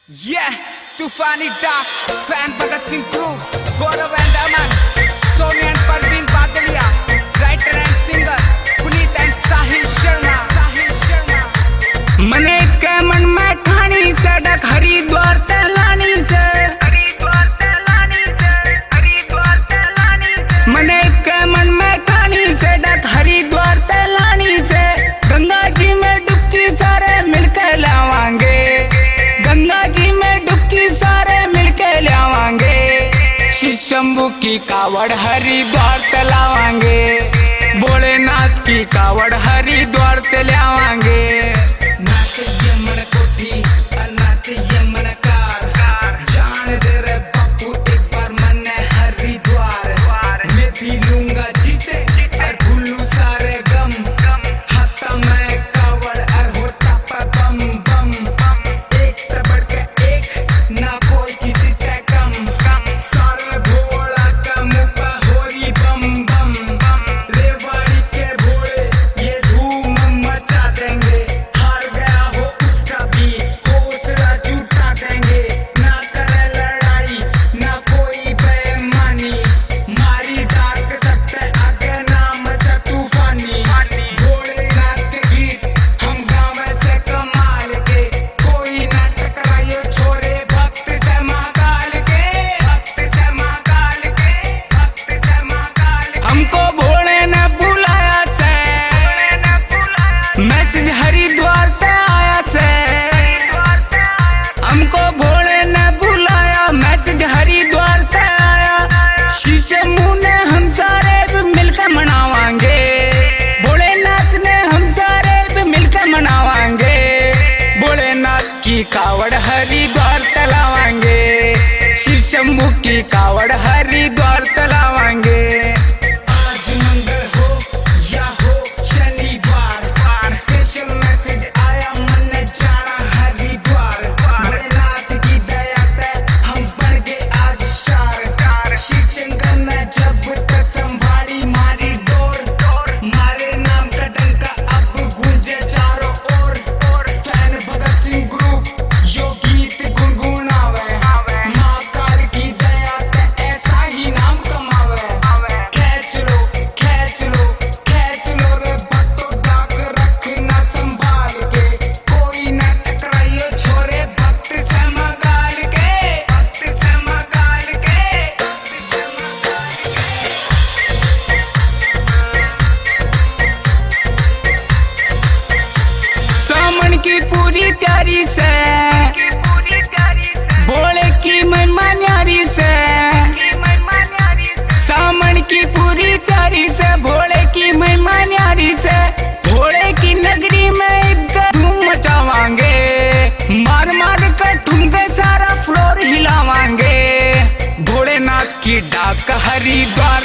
Yeah, Toofani Daak fan Bhagat Singh group, Gaurav and Aman, Soni and Parveen Badaliya, writer and singer Puneet and Sahil Sharma. मने के मन में ठाणी सड़क हरिद्वार तलानी से, मने के मन में ठाणी सड़क हरिद्वार तलानी से, गंगा जी में डुबकी सारे मिलकर लावांगे, गंगा जी में डुबकी सारे मिलकर लावांगे, शिव शंभू की कावड़ हरिद्वार तलावांगे, भोलेनाथ की कावड़ हरिद्वार तलावांगे। नाचे यमन कोठी और नाचे यमन कार, जान दे रे बापू एक बार मन हरिद्वार, मैं पी लूंगा जिसे और भूलू सारे गम, हाथा में कावड़ और होठा पर बम बम, एक तबड़ के एक ना कोई किसी का कम, सारे भोला का मुँह पर होरी बम बम, रेवाड़ी के भोले ये धूम मचा देंगे, हार गया हो उसका भी हौसला जुटा देंगे, ना करे लड़ाई ना कोई बेईमानी, मारी डाक सकते आगे नाम से तूफानी, भोलेनाथ के गीत हम गावे से कमाल के, कोई ना टकराए छोरे भक्त से महाकाल के, भक्त से महाकाल के, भक्त से महाकाल के। हमको भोले ने बुलाया से, मैसेज हरिद्वार पे आया से, हमको भोले ने बुलाया, मैसेज हरिद्वार पे आया, शिव शंभू ने हम सारे भी मिलकर मनावांगे, भोलेनाथ ने हम सारे भी मिलकर मनावांगे, भोलेनाथ की कावड़ हरिद्वार तलावांगे, शिव शंभू की कावड़ हरिद्वार तलावांगे। आज मंगल हो या हो शनिवार, स्पेशल मैसेज आया मन जाना हरिद्वार, भोलेनाथ की दया पे हम बन गए आज स्टार, शिव शंकर ने जब तक संभाली मारी डोर, मारे नाम का डंका अब गूंजे चारों ओर, फैन भगत सिंह ग्रुप यो गीत गुनगुनावे, महाकाल की दया पे ऐसा ही नाम कमावे, खैच लो रे भक्तों डाक रखना संभाल के, कोई ना टकराइयो छोरे भक्त से महाकाल के, भक्त से महाकाल के, भक्त से महाकाल के। सावन की पूरी तैयारी से, भोले की महिमा न्यारी से, सावन की पूरी तैयारी से, भोले की महिमा न्यारी से, भोले की नगरी में धूम मचावांगे, मार मार कर ठुमके सारा फ्लोर हिलावांगे, भोलेनाथ की डाक हरिद्वार